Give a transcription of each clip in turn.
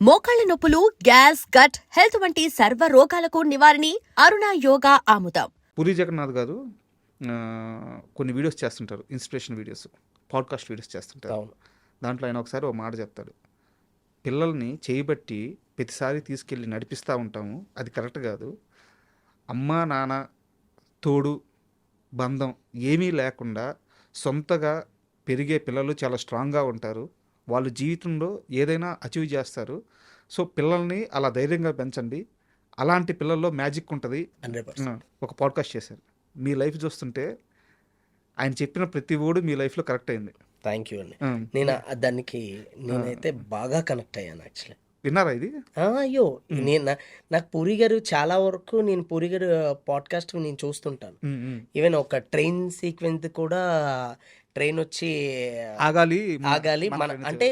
మోకాళ్ల నొప్పులు, gas, gut health వంటి సర్వ రోగాలకు నివారణి అరుణ యోగా ఆముదం. పూరి జగన్నాథ్ గారు కొన్ని వీడియోస్ చేస్తుంటారు, ఇన్స్పిరేషన్ వీడియోస్, పాడ్కాస్ట్ వీడియోస్ చేస్తుంటారు. అవును. దాంట్లో ఆయన ఒకసారి ఒక మాట చెప్తాడు, పిల్లల్ని చేయబట్టి ప్రతిసారి తీసుకెళ్ళి నడిపిస్తూ ఉంటాము, అది కరెక్ట్ కాదు. అమ్మ నాన్న తోడు బంధం ఏమీ లేకుండా సొంతగా పెరిగే పిల్లలు చాలా స్ట్రాంగ్గా ఉంటారు, వాళ్ళు జీవితంలో ఏదైనా అచీవ్ చేస్తారు. సో పిల్లల్ని అలా ధైర్యంగా పెంచండి, అలాంటి పిల్లల్లో మ్యాజిక్ ఉంటుంది. 100%. ఒక పాడ్కాస్ట్ చేశారు. మీ లైఫ్ చూస్తుంటే ఆయన చెప్పిన ప్రతి ఓడు మీ లైఫ్లో కరెక్ట్ అయింది. థ్యాంక్ యూ అండి. నేను దానికి నేనైతే బాగా కనెక్ట్ అయ్యాను యాక్చువల్లీ. విన్నారా ఇది? అయ్యో, నాకు పూరి గారు చాలా వరకు నేను పూరి గారు పాడ్కాస్ట్ నేను చూస్తుంటాను. ఈవెన్ ఒక ట్రైన్ సీక్వెన్స్ కూడా, ట్రైన్ వచ్చి ఆగాలి మన అంటే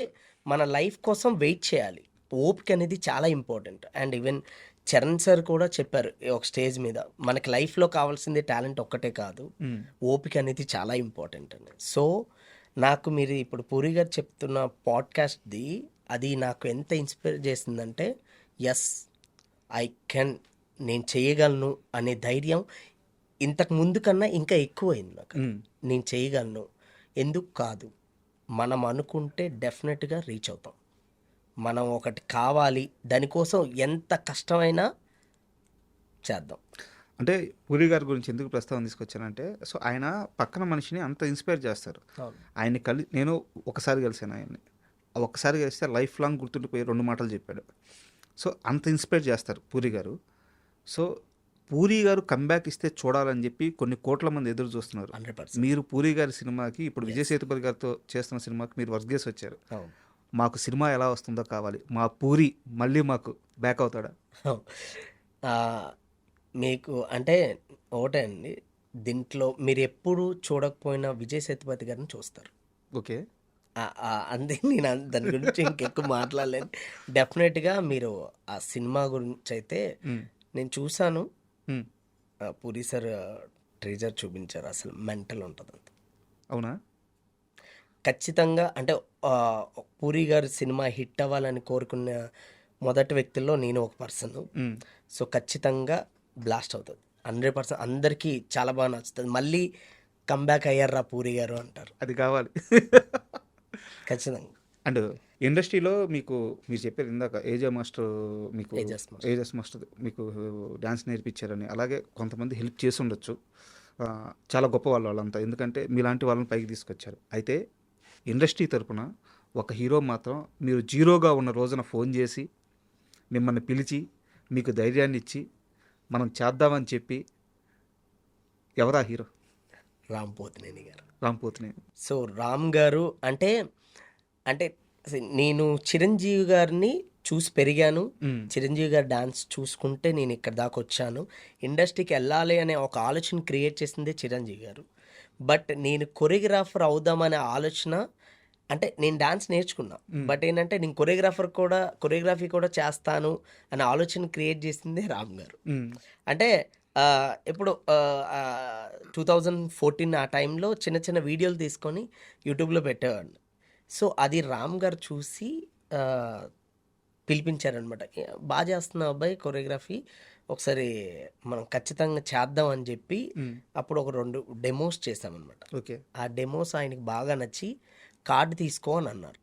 మన లైఫ్ కోసం వెయిట్ చేయాలి, ఓపిక అనేది చాలా important. And even Charan sir కూడా చెప్పారు ఒక స్టేజ్ మీద, మనకి లైఫ్లో కావాల్సింది టాలెంట్ ఒక్కటే కాదు, ఓపిక అనేది చాలా ఇంపార్టెంట్ అని. సో నాకు మీరు ఇప్పుడు పూరి గారు చెప్తున్న పాడ్కాస్ట్ది అది నాకు ఎంత ఇన్స్పైర్ చేసిందంటే, ఎస్ ఐ కెన్, నేను చేయగలను అనే ధైర్యం ఇంతకు ముందు కన్నా ఇంకా ఎక్కువైంది నాకు. నేను చేయగలను, ఎందుకు కాదు, మనం అనుకుంటే డెఫినెట్గా రీచ్ అవుతాం. మనం ఒకటి కావాలి, దానికోసం ఎంత కష్టమైనా చేద్దాం. అంటే పూరి గారి గురించి ఎందుకు ప్రస్తావన తీసుకొచ్చానంటే, సో ఆయన పక్కన మనిషిని అంత ఇన్స్పైర్ చేస్తారు. ఆయన్ని నేను ఒకసారి కలిసాను ఆయన్ని, ఒక్కసారి కలిస్తే లైఫ్ లాంగ్ గుర్తుండిపోయి 2 మాటలు చెప్పాడు. సో అంత ఇన్స్పైర్ చేస్తారు పూరి గారు. సో పూరి గారు కంబ్యాక్ ఇస్తే చూడాలని చెప్పి కొన్ని కోట్ల మంది ఎదురు చూస్తున్నారు. 100%. మీరు పూరి గారి సినిమాకి, ఇప్పుడు విజయ్ సేతుపతి గారితో చేస్తున్న సినిమాకి మీరు వర్క్ చేసి వచ్చారు. మాకు సినిమా ఎలా వస్తుందో కావాలి, మా పూరి మళ్ళీ మాకు బ్యాక్ అవుతాడా? మీకు అంటే ఒకటే అండి, దీంట్లో మీరు ఎప్పుడు చూడకపోయినా విజయ్ సేతుపతి గారిని చూస్తారు. ఓకే, అంతే. నేను దాని గురించి ఇంకెక్కువ మాట్లాడలేను. డెఫినెట్గా మీరు ఆ సినిమా గురించి అయితే నేను చూసాను. పూరి సార్ ట్రేజర్ చూపించారు, అసలు మెంటల్ ఉంటుంది అంత. అవునా? ఖచ్చితంగా అంటే పూరి గారి సినిమా హిట్ అవ్వాలని కోరుకున్న మొదటి వ్యక్తుల్లో నేను ఒక పర్సన్. సో ఖచ్చితంగా బ్లాస్ట్ అవుతుంది 100%. అందరికీ చాలా బాగా నచ్చుతుంది. మళ్ళీ కంబ్యాక్ అయ్యారా పూరి గారు అంటారు. అది కావాలి ఖచ్చితంగా. అండ్ ఇండస్ట్రీలో మీకు, మీరు చెప్పారు ఇందాక ఏజా మాస్టర్, మీకు ఏజస్ మాస్టర్ మీకు డ్యాన్స్ నేర్పించారని, అలాగే కొంతమంది హెల్ప్ చేసి ఉండొచ్చు, చాలా గొప్ప వాళ్ళంతా, ఎందుకంటే మీలాంటి వాళ్ళని పైకి తీసుకొచ్చారు. అయితే ఇండస్ట్రీ తరపున ఒక హీరో మాత్రం మీరు జీరోగా ఉన్న రోజున ఫోన్ చేసి మిమ్మల్ని పిలిచి మీకు ధైర్యాన్ని ఇచ్చి మనం చేద్దామని చెప్పి, ఎవరా హీరో? రామ్ పోతినేని గారు. రామ్ పోతినేని. సో రామ్ గారు అంటే నేను చిరంజీవి గారిని చూసి పెరిగాను. చిరంజీవి గారి డాన్స్ చూసుకుంటే నేను ఇక్కడ దాకా వచ్చాను. ఇండస్ట్రీకి వెళ్ళాలి అనే ఒక ఆలోచన క్రియేట్ చేసిందే చిరంజీవి గారు. బట్ నేను కొరియోగ్రాఫర్ అవుదామనే ఆలోచన, అంటే నేను డాన్స్ నేర్చుకున్నా, బట్ ఏంటంటే నేను కొరియోగ్రఫీ కూడా చేస్తాను అనే ఆలోచన క్రియేట్ చేసిందే రామ్ గారు. అంటే ఇప్పుడు 2014 ఆ టైంలో చిన్న చిన్న వీడియోలు తీసుకొని యూట్యూబ్లో పెట్టేవాడిని. సో అది రామ్ గారు చూసి పిలిపించారనమాట. బాగా చేస్తున్నావు అబ్బాయి కొరియోగ్రఫీ, ఒకసారి మనం ఖచ్చితంగా చేద్దాం అని చెప్పి అప్పుడు ఒక 2 డెమోస్ చేసామన్నమాట. ఓకే, ఆ డెమోస్ ఆయనకి బాగా నచ్చి కార్డు తీసుకో అని అన్నారు.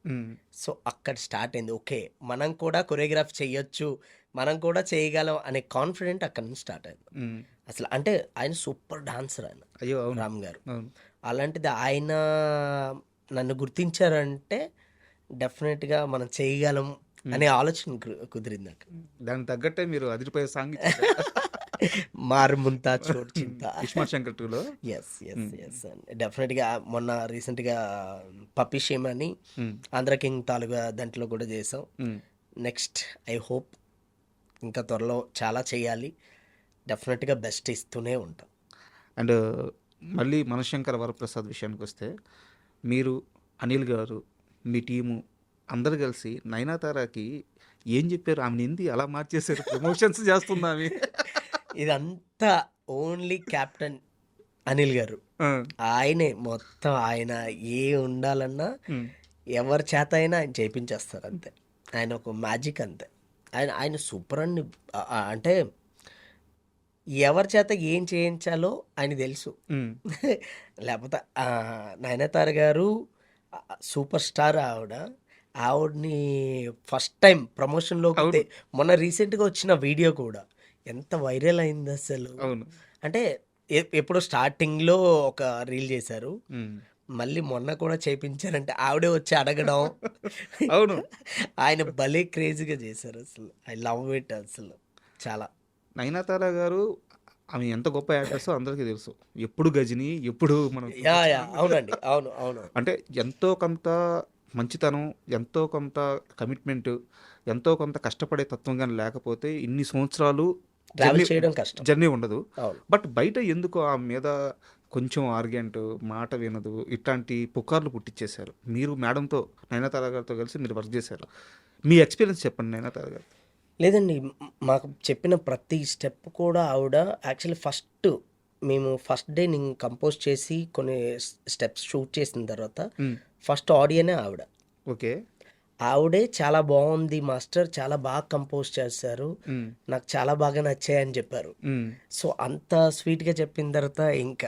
సో అక్కడ స్టార్ట్ అయింది, ఓకే మనం కూడా కొరియోగ్రఫీ చేయొచ్చు, మనం కూడా చేయగలం అనే కాన్ఫిడెంట్ అక్కడ నుంచి స్టార్ట్ అయింది. అసలు అంటే ఆయన సూపర్ డాన్సర్ ఆయన. అయ్యో రామ్ గారు. అలాంటిది ఆయన నన్ను గుర్తించారంటే డెఫినెట్గా మనం చేయగలం అనే ఆలోచన కుదిరింది అక్కడ. దానికి తగ్గట్టే మీరు అదిరిపోయే సాంగ్ మారుముంతా చోటు చింత శంకర్ 2లో. ఎస్ డెఫినెట్గా మొన్న రీసెంట్గా పప్పి షేమ్ అని ఆంధ్ర కింగ్ తాలూకా దాంట్లో కూడా చేసాం. నెక్స్ట్ ఐ హోప్ ఇంకా త్వరలో చాలా చేయాలి, డెఫినెట్గా బెస్ట్ ఇస్తూనే ఉంటాం. అండ్ మళ్ళీ మనశంకర వరప్రసాద్ విషయానికి వస్తే, మీరు అనిల్ గారు మీ టీము అందరు కలిసి నయనతారకి ఏం చెప్పారు? ఆమె నింది అలా మార్చేశారు, ప్రమోషన్స్ చేస్తుంది ఆమె. ఇదంతా ఓన్లీ కెప్టెన్ అనిల్ గారు, ఆయనే మొత్తం. ఆయన ఏ ఉండాలన్నా ఎవరి చేత అయినా ఆయన చేయించేస్తారు అంతే. ఆయన ఒక మ్యాజిక్ అంతే. ఆయన సూపర్ అండి. అంటే ఎవరి చేత ఏం చేయించాలో ఆయన తెలుసు. లేకపోతే నయనతార గారు సూపర్ స్టార్ ఆవిడని ఫస్ట్ టైం ప్రమోషన్లోకి మొన్న రీసెంట్గా వచ్చిన వీడియో కూడా ఎంత వైరల్ అయింది అసలు. అంటే ఎప్పుడో స్టార్టింగ్లో ఒక రీల్ చేశారు, మళ్ళీ మొన్న కూడా చేయించారంటే ఆవిడే వచ్చి అడగడం. అవును, ఆయన భలే క్రేజీగా చేశారు అసలు. ఐ లవ్ ఇట్ అసలు చాలా. నయనతార గారు ఆమె ఎంత గొప్ప యాక్టర్స్ అందరికీ తెలుసు. ఎప్పుడు గజని, ఎప్పుడు మనం అవునండి, అవును అవును. అంటే ఎంతో కొంత మంచితనం, ఎంతో కొంత కమిట్మెంట్, ఎంతో కొంత కష్టపడే తత్వం కానీ లేకపోతే ఇన్ని సంవత్సరాలు ట్రావెల్ చేయడం కష్టం, జర్నీ ఉండదు. బట్ బయట ఎందుకు ఆ మీద కొంచెం ఆర్గ్యుమెంట్, మాట వినదు, ఇట్లాంటి పుకార్లు పుట్టించేశారు. మీరు మేడంతో, నయనతార గారితో కలిసి మీరు వర్క్ చేశారు. మీ ఎక్స్పీరియన్స్ చెప్పండి నయనతార గారు. లేదండి, మాకు చెప్పిన ప్రతి స్టెప్ కూడా ఆవిడ యాక్చువల్లీ మేము ఫస్ట్ డే నేను కంపోజ్ చేసి కొన్ని స్టెప్స్ షూట్ చేసిన తర్వాత ఫస్ట్ ఆడియోనే ఆవిడ. ఓకే. ఆవిడే చాలా బాగుంది మాస్టర్, చాలా బాగా కంపోజ్ చేశారు, నాకు చాలా బాగా నచ్చాయని చెప్పారు. సో అంత స్వీట్గా చెప్పిన తర్వాత ఇంకా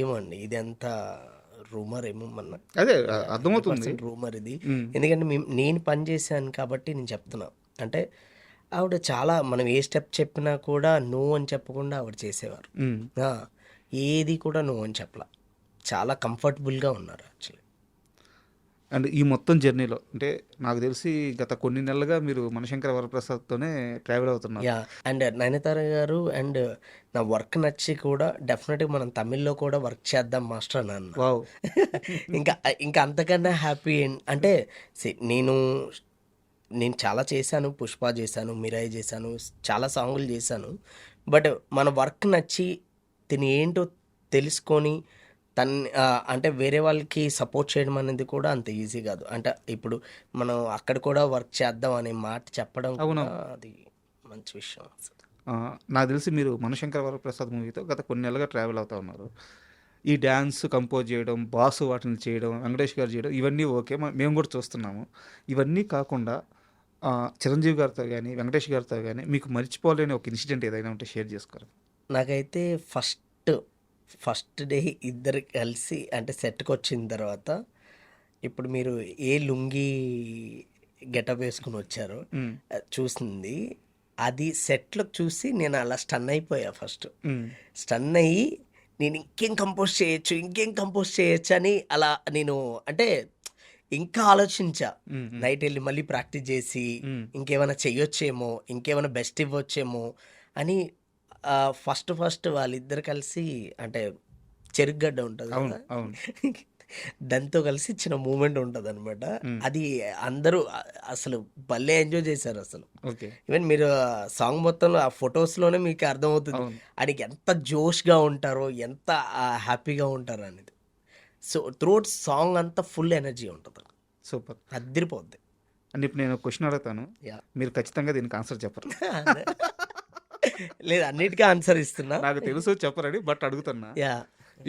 ఏమండి ఇది అంత రూమర్ ఏమో మన అదే అర్థమవుతుంది, రూమర్ ఇది. ఎందుకంటే నేను పని చేశాను కాబట్టి నేను చెప్తున్నా. అంటే ఆవిడ చాలా, మనం ఏ స్టెప్ చెప్పినా కూడా నో అని చెప్పకుండా ఆవిడ చేసేవారు. ఏది కూడా నో అని చెప్పలా, చాలా కంఫర్టబుల్గా ఉన్నారు యాక్చువల్లీ. అండ్ ఈ మొత్తం జర్నీలో అంటే నాకు తెలిసి గత కొన్ని నెలలుగా మీరు మనశంకర వరప్రసాద్తోనే ట్రావెల్ అవుతున్నారు. అండ్ నయనతార గారు అండ్ నా వర్క్ నచ్చి కూడా డెఫినెట్గా మనం తమిళ్లో కూడా వర్క్ చేద్దాం మాస్టర్ అని అన్న. వావ్. ఇంకా అంతకన్నా హ్యాపీ. అంటే నేను చాలా చేశాను, పుష్ప చేశాను, మిరాయి చేశాను, చాలా సాంగులు చేశాను. బట్ మన వర్క్ నచ్చి తిని ఏంటో తెలుసుకొని అంటే వేరే వాళ్ళకి సపోర్ట్ చేయడం అనేది కూడా అంత ఈజీ కాదు. అంటే ఇప్పుడు మనం అక్కడ కూడా వర్క్ చేద్దాం అనే మాట చెప్పడం అది మంచి విషయం. నాకు తెలిసి మీరు మనశంకర వరప్రసాద్ మూవీతో గత కొన్ని నెలలుగా ట్రావెల్ అవుతూ ఉన్నారు. ఈ డ్యాన్స్ కంపోజ్ చేయడం, బాసు వాటిని చేయడం, వెంకటేష్ గారు చేయడం, ఇవన్నీ ఓకే, మేము కూడా చూస్తున్నాము. ఇవన్నీ కాకుండా చిరంజీవి గారితో కానీ, వెంకటేష్ గారితో కానీ మీకు మర్చిపోలేని ఒక ఇన్సిడెంట్ ఏదైనా ఉంటే షేర్ చేసుకోరు. నాకైతే ఫస్ట్ డే ఇద్దరు కలిసి అంటే సెట్కి వచ్చిన తర్వాత, ఇప్పుడు మీరు ఏ లుంగి గెటప్ వేసుకుని వచ్చారో చూసింది, అది సెట్లో చూసి నేను అలా స్టన్ అయిపోయా. ఫస్ట్ స్టన్ అయ్యి నేను ఇంకేం కంపోజ్ చేయొచ్చు అని అలా నేను అంటే ఇంకా ఆలోచించా. నైట్ వెళ్ళి మళ్ళీ ప్రాక్టీస్ చేసి ఇంకేమైనా చెయ్యొచ్చేమో, ఇంకేమైనా బెస్ట్ ఇవ్వచ్చేమో అని. ఫస్ట్ వాళ్ళిద్దరు కలిసి అంటే చెరుగ్గడ్డ ఉంటుంది కదా, దాంతో కలిసి ఇచ్చిన మూమెంట్ ఉంటుంది అనమాట. అది అందరూ అసలు భలే ఎంజాయ్ చేశారు అసలు. ఈవెన్ మీరు సాంగ్ మొత్తంలో ఆ ఫొటోస్లోనే మీకు అర్థమవుతుంది ఆయనకి ఎంత జోష్గా ఉంటారో, ఎంత హ్యాపీగా ఉంటారో అనేది. సో త్రూఅవుట్ సాంగ్ అంతా ఫుల్ ఎనర్జీ ఉంటుంది. సూపర్, అదిరిపోద్ది. అండ్ ఇప్పుడు నేను క్వశ్చన్ అడుగుతాను, మీరు ఖచ్చితంగా దీనికి ఆన్సర్ చెప్పరు. లేదు, అన్నిటికీ ఆన్సర్ ఇస్తున్నా. నాకు తెలుసు చెప్పరని, బట్ అడుగుతున్నా.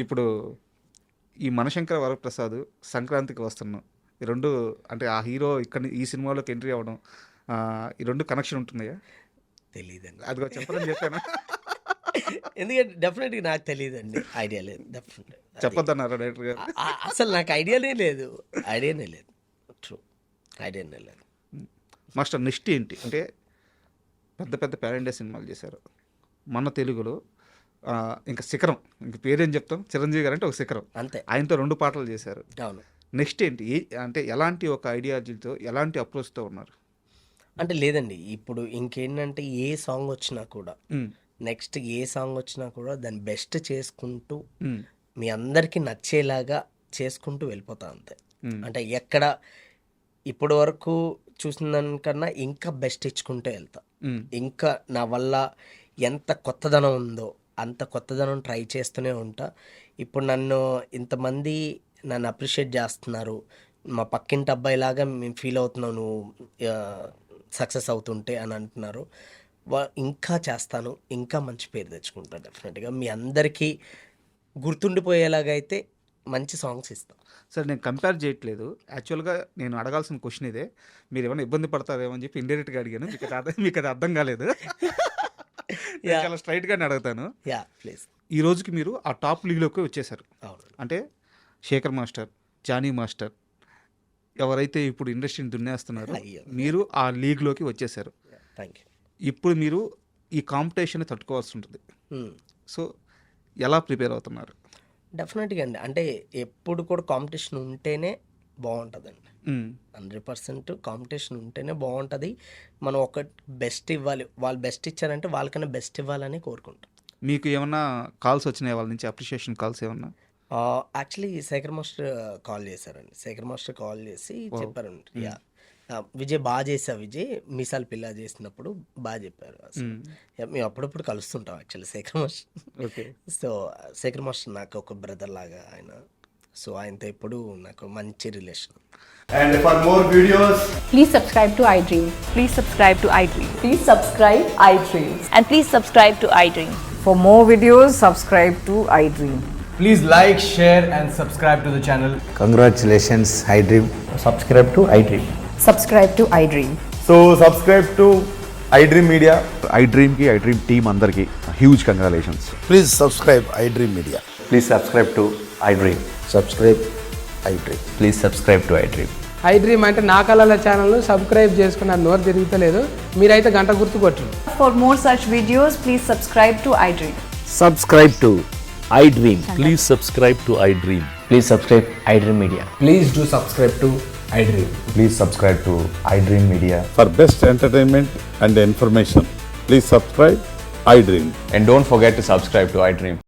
ఇప్పుడు ఈ మనశంకర వరప్రసాద్ సంక్రాంతికి వస్తున్నాం, ఈ రెండు అంటే ఆ హీరో ఇక్కడ ఈ సినిమాలోకి ఎంట్రీ అవ్వడం, ఈ రెండు కనెక్షన్ ఉంటున్నాయా? తెలియదండి, అదిగో చెప్పరని చెప్పాను. ఎందుకంటే డెఫినెట్గా నాకు తెలియదండి, ఐడియా లేదు. డెఫినెట్ చెప్పొద్దన్నారా డైరెక్టర్ గారు? అసలు నాకు ఐడియానే లేదు. ట్రూ, ఐడియానే లేదు. మాస్టర్ నెక్స్ట్ ఏంటి అంటే పెద్ద పెద్ద ప్యారెండే సినిమాలు చేశారు మన తెలుగులో. ఇంకా శిఖరం, ఇంక పేరేం చెప్తాం, చిరంజీవి గారు అంటే ఒక శిఖరం అంతే. ఆయనతో 2 పాటలు చేశారు. అవును. నెక్స్ట్ ఏంటి అంటే ఎలాంటి ఒక ఐడియాలజీతో, ఎలాంటి అప్రోచ్తో ఉన్నారు? అంటే లేదండి, ఇప్పుడు ఇంకేంటంటే ఏ సాంగ్ వచ్చినా కూడా, నెక్స్ట్ ఏ సాంగ్ వచ్చినా కూడా దాన్ని బెస్ట్ చేసుకుంటూ మీ అందరికీ నచ్చేలాగా చేసుకుంటూ వెళ్ళిపోతా అంతే. అంటే ఎక్కడ ఇప్పటి వరకు చూసిన దానికన్నా ఇంకా బెస్ట్ ఇచ్చుకుంటూ వెళ్తా. ఇంకా నా వల్ల ఎంత కొత్తదనం ఉందో అంత కొత్తదనం ట్రై చేస్తూనే ఉంటా. ఇప్పుడు ఇంతమంది నన్ను అప్రిషియేట్ చేస్తున్నారు, మా పక్కింటి అబ్బాయిలాగా మేము ఫీల్ అవుతున్నాం నువ్వు సక్సెస్ అవుతుంటే అని అంటున్నారు. ఇంకా చేస్తాను, ఇంకా మంచి పేరు తెచ్చుకుంటాను డెఫినెట్గా. మీ అందరికీ గుర్తుండిపోయేలాగా అయితే మంచి సాంగ్స్ ఇస్తాం. సార్ నేను కంపేర్ చేయట్లేదు, యాక్చువల్గా నేను అడగాల్సిన క్వశ్చన్ ఇదే. మీరు ఏమైనా ఇబ్బంది పడతారేమో అని చెప్పి ఇండైరెక్ట్గా అడిగాను, మీకు అది అర్థం కాలేదు. నేను చాలా స్ట్రైట్గానే అడుగుతాను. Yeah please. ఈ రోజుకి మీరు ఆ టాప్ లీగ్లోకి వచ్చేసారు. అవును. అంటే శేఖర్ మాస్టర్, జానీ మాస్టర్ ఎవరైతే ఇప్పుడు ఇండస్ట్రీని దున్నేస్తున్నారో అయ్యో. మీరు ఆ లీగ్లోకి వచ్చేసారు. Thank you. ఇప్పుడు మీరు ఈ కాంపిటీషన్ తట్టుకోవాల్సి ఉంటుంది. సో ఎలా ప్రిపేర్ అవుతున్నారు? డెఫినెట్గా అండి. అంటే ఎప్పుడు కూడా కాంపిటీషన్ ఉంటేనే బాగుంటుందండి. మ్మ్. 100% కాంపిటీషన్ ఉంటేనే బాగుంటుంది. మనం ఒక బెస్ట్ ఇవ్వాలి, వాళ్ళు బెస్ట్ ఇచ్చారంటే వాళ్ళకన్నా బెస్ట్ ఇవ్వాలని కోరుకుంటాం. మీకు ఏమన్నా కాల్స్ వచ్చినాయి వాళ్ళ నుంచి, అప్రిషియేషన్ కాల్స్ ఏమన్నా? యాక్చువల్లీ శేఖర్ మాస్టర్ కాల్ చేశారండి. శేఖర్ మాస్టర్ కాల్ చేసి చెప్పారండి, యా విజయ్ బాగా చేసావు విజయ్, మీసాలు పిల్ల చేసినప్పుడు బాగా చెప్పారు అసలు. Yeah, మేము అప్పుడప్పుడు కలుస్తుంటాం actually Shekhar master. Okay. So Shekhar master నాకు ఒక బ్రదర్ లాగా ఆయన. సో ఆయనతో ఎప్పుడు నాకు మంచి relation. And for more videos, Please subscribe to iDream. Please subscribe to iDream. Please subscribe iDream. And please subscribe to iDream. For more videos, subscribe to iDream. please like, share, and subscribe to the channel. Congratulations, iDream. Subscribe to iDream. Subscribe to iDream. So subscribe to iDream Media. iDream team అందరికి huge congratulations. Please subscribe iDream Media. Please subscribe to iDream. Subscribe iDream. Please subscribe to iDream. iDream అంటే నా కళల ఛానల్ను subscribe చేసుకున్న నోరు తిరుగుతలేదు, మీరైతే గంట గుర్తు కొట్టండి. For more such videos, please subscribe to iDream. Subscribe to iDream. Please subscribe to iDream. Please subscribe iDream Media. Please do subscribe to iDream. Please subscribe to iDream Media. For best entertainment and information, please subscribe iDream. And don't forget to subscribe to iDream.